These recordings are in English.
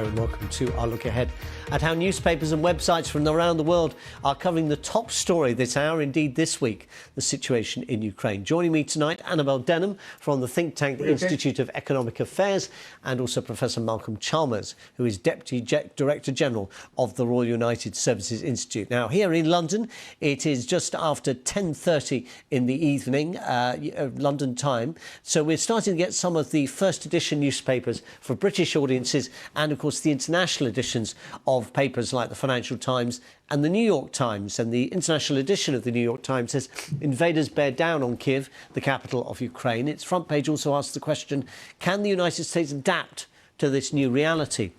and welcome to our look ahead at how newspapers and websites from around the world are covering the top story this hour, indeed this week, the situation in Ukraine. Joining me tonight, Annabel Denham from the think tank Institute of Economic Affairs, and also Professor Malcolm Chalmers, who is Deputy Director General of the Royal United Services Institute. Now, here in London, it is just after 10:30 in the evening, London time, so we're starting to get some of the first edition newspapers for British audiences and, of course, the international editions of papers like the Financial Times and the New York Times. And the international edition of the New York Times says invaders bear down on Kyiv, the capital of Ukraine. Its front page also asks the question, can the United States adapt to this new reality?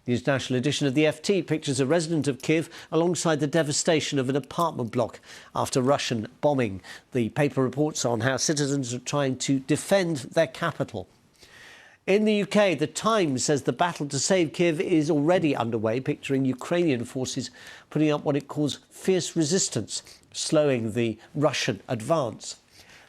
The international edition of the FT pictures a resident of Kyiv alongside the devastation of an apartment block after Russian bombing. The paper reports on how citizens are trying to defend their capital. In the UK, The Times says the battle to save Kyiv is already underway, picturing Ukrainian forces putting up what it calls fierce resistance, slowing the Russian advance.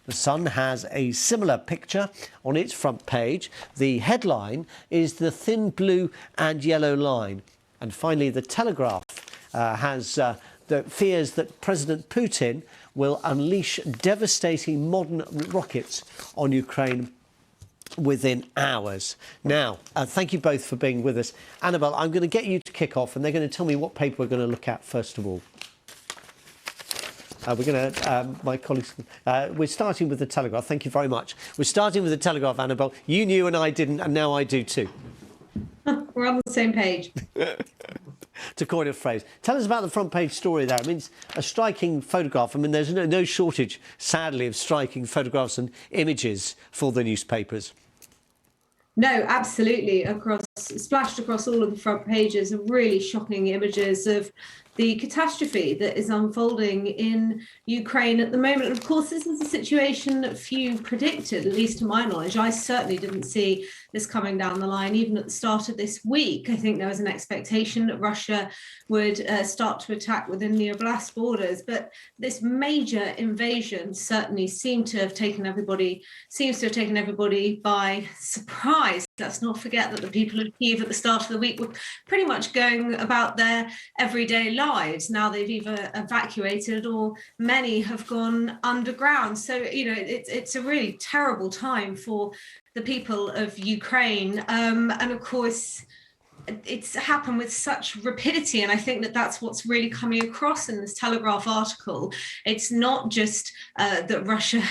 The Sun has a similar picture on its front page. The headline is the thin blue and yellow line. And finally, The Telegraph has the fears that President Putin will unleash devastating modern rockets on Ukraine within hours. Now, thank you both for being with us. Annabel, I'm going to get you to kick off, and they're going to tell me what paper we're going to look at first of all. We're going to, my colleagues, we're starting with The Telegraph. Thank you very much. We're starting with The Telegraph, Annabel. You knew and I didn't, and now I do too. We're on the same page. To coin a phrase. Tell us about the front page story there. I mean, it's a striking photograph. I mean, there's no shortage, sadly, of striking photographs and images for the newspapers. No, absolutely. Splashed across all of the front pages are really shocking images of the catastrophe that is unfolding in Ukraine at the moment. Of course, this is a situation that few predicted, at least to my knowledge. I certainly didn't see this coming down the line, even at the start of this week. I think there was an expectation that Russia would start to attack within the oblast borders. But this major invasion certainly seems to have taken everybody by surprise. Let's not forget that the people of Kyiv at the start of the week were pretty much going about their everyday lives. Now they've either evacuated or many have gone underground. So, you know, it's a really terrible time for the people of Ukraine. And of course, it's happened with such rapidity, and I think that that's what's really coming across in this Telegraph article. It's not just that Russian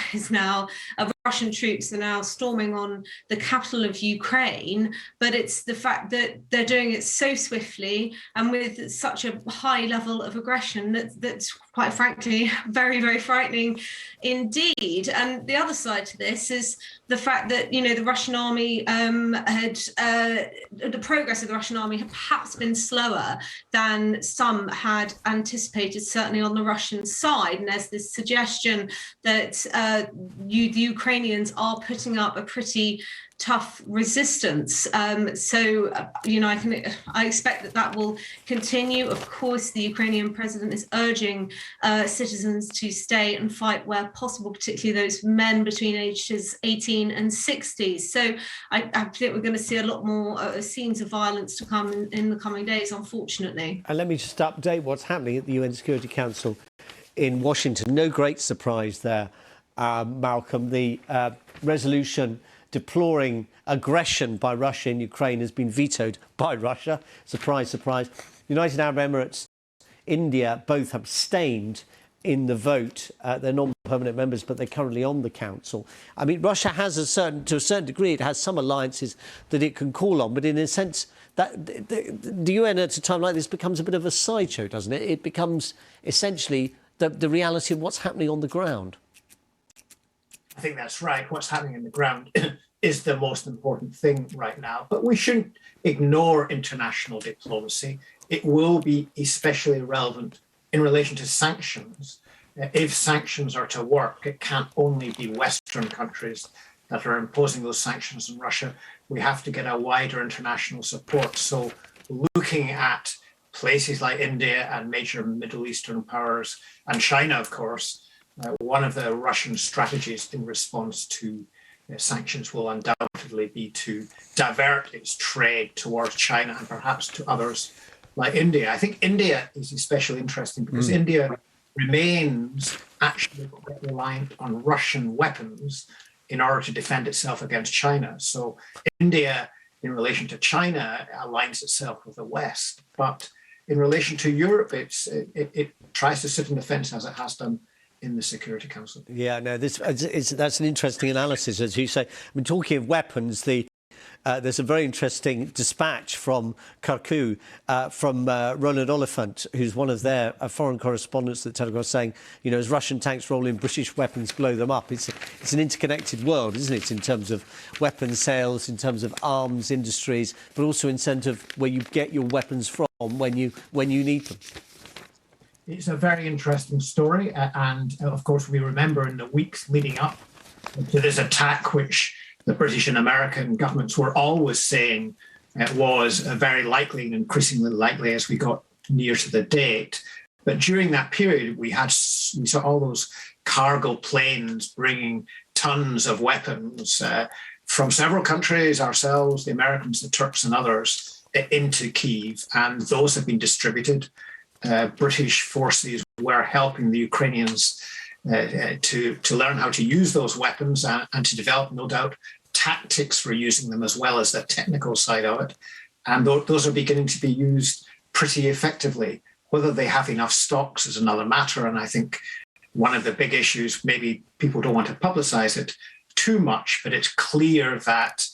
troops are now storming on the capital of Ukraine, but it's the fact that they're doing it so swiftly and with such a high level of aggression that's quite frankly very, very frightening indeed. And the other side to this is the fact that, you know, the Russian army the progress of the Russian army had perhaps been slower than some had anticipated, certainly on the Russian side. And there's this suggestion that the Ukrainians are putting up a pretty tough resistance. You know, I expect that will continue. Of course, the Ukrainian president is urging citizens to stay and fight where possible, particularly those men between ages 18 and 60. So I think we're going to see a lot more scenes of violence to come in the coming days, unfortunately. And let me just update what's happening at the UN Security Council in Washington. No great surprise there, Malcolm. The resolution deploring aggression by Russia in Ukraine has been vetoed by Russia. Surprise, surprise. United Arab Emirates, India both abstained in the vote. They're non-permanent members, but they're currently on the council. I mean, Russia has to a certain degree, it has some alliances that it can call on, but in a sense, that the UN at a time like this becomes a bit of a sideshow, doesn't it? It becomes essentially the reality of what's happening on the ground. I think that's right. What's happening in the ground is the most important thing right now. But we shouldn't ignore international diplomacy. It will be especially relevant in relation to sanctions. If sanctions are to work, it can't only be Western countries that are imposing those sanctions on Russia. We have to get a wider international support. So looking at places like India and major Middle Eastern powers, and China, of course, one of the Russian strategies in response to sanctions will undoubtedly be to divert its trade towards China and perhaps to others like India. I think India is especially interesting because India remains actually quite reliant on Russian weapons in order to defend itself against China. So India, in relation to China, aligns itself with the West. But in relation to Europe, it tries to sit on the fence as it has done in the Security Council. Yeah, no, that's an interesting analysis, as you say. I mean, talking of weapons, there's a very interesting dispatch from Kharkiv from Roland Oliphant, who's one of their foreign correspondents at Telegraph, saying, you know, as Russian tanks roll in, British weapons blow them up. It's an interconnected world, isn't it, in terms of weapons sales, in terms of arms industries, but also in terms of where you get your weapons from when you need them. It's a very interesting story. And of course, we remember in the weeks leading up to this attack, which the British and American governments were always saying was very likely and increasingly likely as we got near to the date. But during that period, we saw all those cargo planes bringing tons of weapons from several countries, ourselves, the Americans, the Turks and others, into Kyiv. And those have been distributed. British forces were helping the Ukrainians to learn how to use those weapons and to develop, no doubt, tactics for using them as well as the technical side of it. And those are beginning to be used pretty effectively. Whether they have enough stocks is another matter. And I think one of the big issues, maybe people don't want to publicize it too much, but it's clear that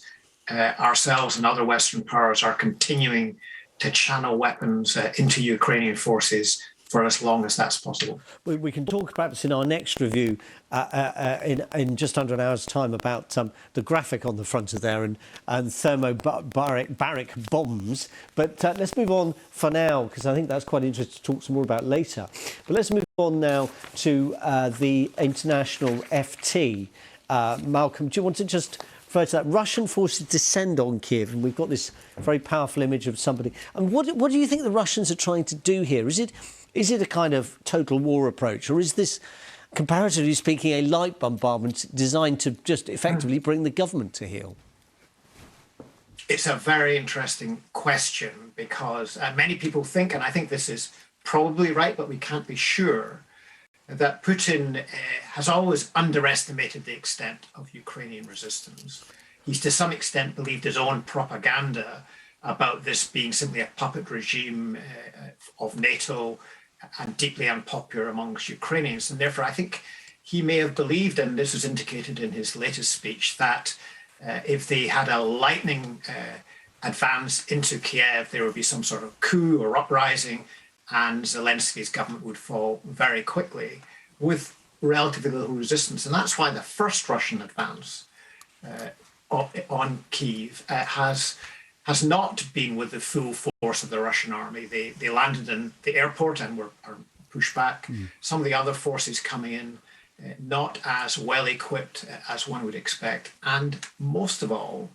ourselves and other Western powers are continuing to channel weapons into Ukrainian forces for as long as that's possible. We can talk perhaps in our next review in just under an hour's time about the graphic on the front of there and thermobaric bombs. But let's move on for now, because I think that's quite interesting to talk some more about later. But let's move on now to the international FT. Malcolm, do you want to just refer to that? Russian forces descend on Kiev, and we've got this very powerful image of somebody. And what do you think the Russians are trying to do here? Is it a kind of total war approach, or is this, comparatively speaking, a light bombardment designed to just effectively bring the government to heel? It's a very interesting question because many people think, and I think this is probably right, but we can't be sure, that Putin has always underestimated the extent of Ukrainian resistance. He's to some extent believed his own propaganda about this being simply a puppet regime of NATO and deeply unpopular amongst Ukrainians. And therefore, I think he may have believed, and this was indicated in his latest speech, that if they had a lightning advance into Kiev, there would be some sort of coup or uprising, and Zelensky's government would fall very quickly with relatively little resistance. And that's why the first Russian advance on Kyiv has not been with the full force of the Russian army. They landed in the airport and were pushed back. Some of the other forces coming in, not as well equipped as one would expect. And most of all,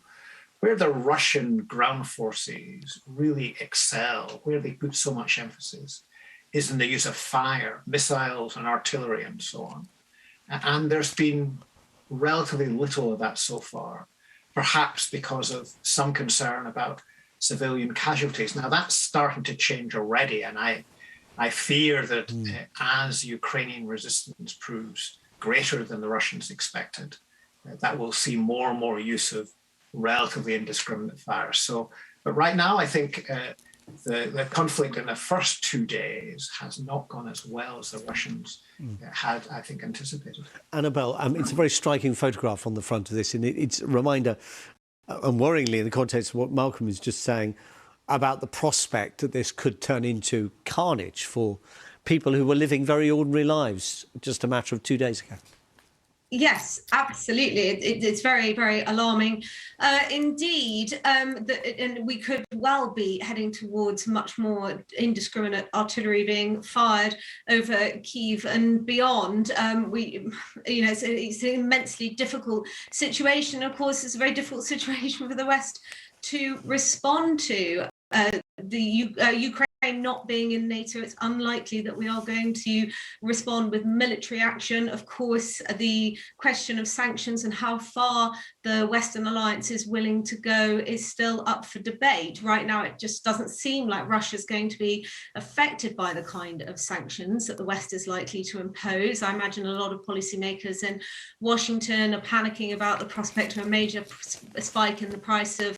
where the Russian ground forces really excel, where they put so much emphasis, is in the use of fire, missiles and artillery and so on. And there's been relatively little of that so far, perhaps because of some concern about civilian casualties. Now that's starting to change already, and I fear that as Ukrainian resistance proves greater than the Russians expected, that we'll see more and more use of relatively indiscriminate fire. So, but right now, I think the conflict in the first 2 days has not gone as well as the Russians had, I think, anticipated. Annabelle, it's a very striking photograph on the front of this, and it's a reminder, and worryingly in the context of what Malcolm is just saying, about the prospect that this could turn into carnage for people who were living very ordinary lives just a matter of 2 days ago. Yes, absolutely. It's very, very alarming indeed. And we could well be heading towards much more indiscriminate artillery being fired over Kyiv and beyond. It's an immensely difficult situation. Of course, it's a very difficult situation for the West to respond to. The Ukraine Ukraine not being in NATO, it's unlikely that we are going to respond with military action. Of course, the question of sanctions and how far the Western alliance is willing to go is still up for debate. Right now, it just doesn't seem like Russia's going to be affected by the kind of sanctions that the West is likely to impose. I imagine a lot of policymakers in Washington are panicking about the prospect of a major spike in the price of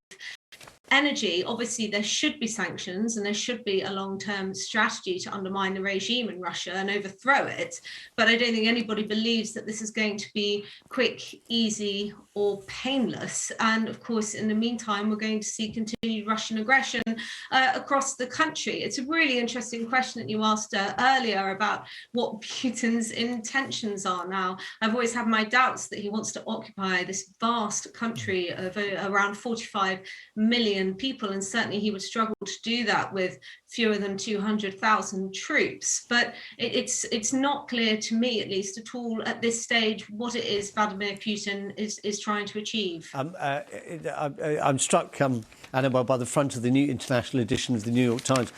energy. Obviously, there should be sanctions and there should be a long-term strategy to undermine the regime in Russia and overthrow it. But I don't think anybody believes that this is going to be quick, easy, or painless. And of course, in the meantime, we're going to see continued Russian aggression across the country. It's a really interesting question that you asked earlier about what Putin's intentions are now. I've always had my doubts that he wants to occupy this vast country of around 45 million people, and certainly he would struggle to do that with fewer than 200,000 troops. But it's not clear to me, at least at all at this stage, what it is Vladimir Putin is trying to achieve. I'm struck, Annabelle, by the front of the new international edition of the New York Times.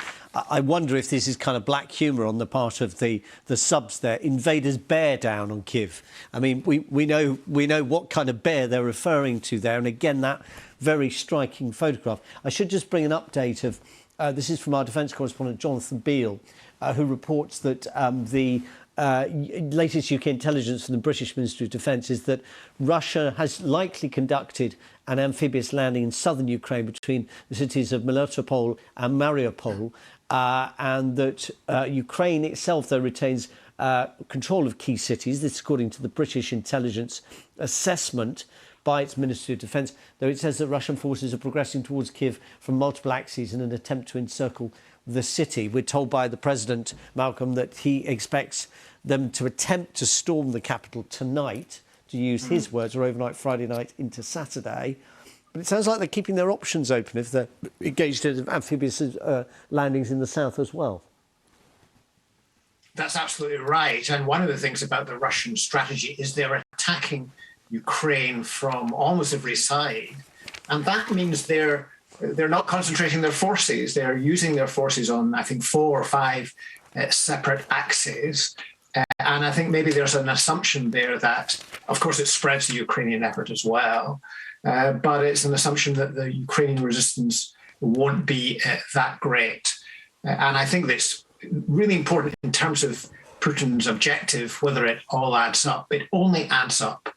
I wonder if this is kind of black humour on the part of the subs there. Invaders bear down on Kyiv. I mean, we know what kind of bear they're referring to there, and again that very striking photograph. I should just bring an update of this is from our defence correspondent Jonathan Beale, who reports that the latest UK intelligence from the British Ministry of Defence is that Russia has likely conducted an amphibious landing in southern Ukraine between the cities of Melitopol and Mariupol, and that Ukraine itself, though, retains control of key cities. This, according to the British intelligence assessment by its Ministry of Defence, though it says that Russian forces are progressing towards Kyiv from multiple axes in an attempt to encircle the city. We're told by the President, Malcolm, that he expects them to attempt to storm the capital tonight, to use his words, or overnight Friday night into Saturday. But it sounds like they're keeping their options open if they're engaged in amphibious landings in the south as well. That's absolutely right. And one of the things about the Russian strategy is they're attacking Ukraine from almost every side. And that means they're not concentrating their forces. They're using their forces on, I think, 4 or 5 separate axes. And I think maybe there's an assumption there that, of course, it spreads the Ukrainian effort as well. But it's an assumption that the Ukrainian resistance won't be that great. And I think that's really important in terms of Putin's objective, whether it all adds up. It only adds up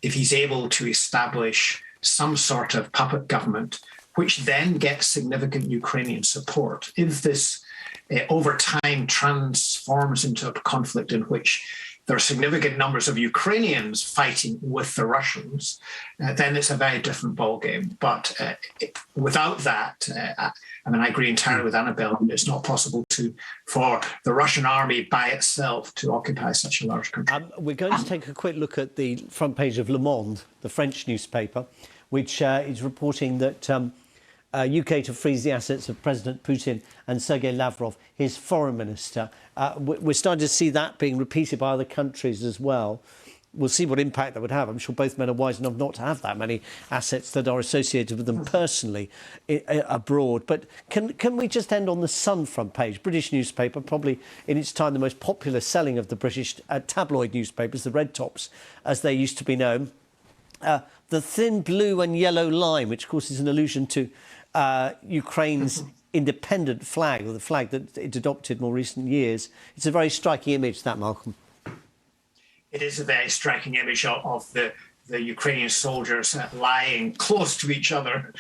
if he's able to establish some sort of puppet government, which then gets significant Ukrainian support. If this over time transforms into a conflict in which there are significant numbers of Ukrainians fighting with the Russians, then it's a very different ballgame. But without that, I mean, I agree entirely with Annabelle. It's not possible for the Russian army by itself to occupy such a large country. We're going to take a quick look at the front page of Le Monde, the French newspaper, which is reporting that UK to freeze the assets of President Putin and Sergei Lavrov, his foreign minister. We're starting to see that being repeated by other countries as well. We'll see what impact that would have. I'm sure both men are wise enough not to have that many assets that are associated with them personally abroad. But can we just end on the Sun front page? British newspaper, probably in its time the most popular selling of the British tabloid newspapers, the red tops, as they used to be known. The thin blue and yellow line, which of course is an allusion to Ukraine's independent flag, or the flag that it adopted more recent years. It's a very striking image, that, Malcolm. It is a very striking image of the Ukrainian soldiers lying close to each other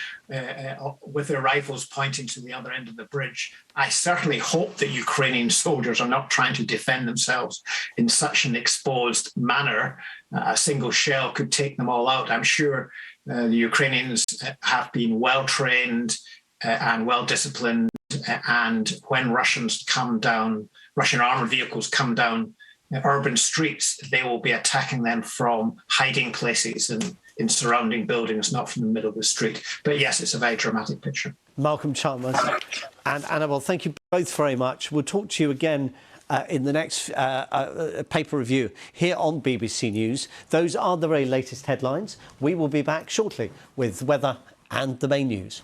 with their rifles pointing to the other end of the bridge. I certainly hope that Ukrainian soldiers are not trying to defend themselves in such an exposed manner. A single shell could take them all out. I'm sure the Ukrainians have been well trained and well disciplined, and when Russians come down, Russian armored vehicles come down urban streets, they will be attacking them from hiding places and in surrounding buildings, not from the middle of the street. But yes, it's a very dramatic picture. Malcolm Chalmers and Annabelle, thank you both very much. We'll talk to you again in the next paper review here on BBC News. Those are the very latest headlines. We will be back shortly with weather and the main news.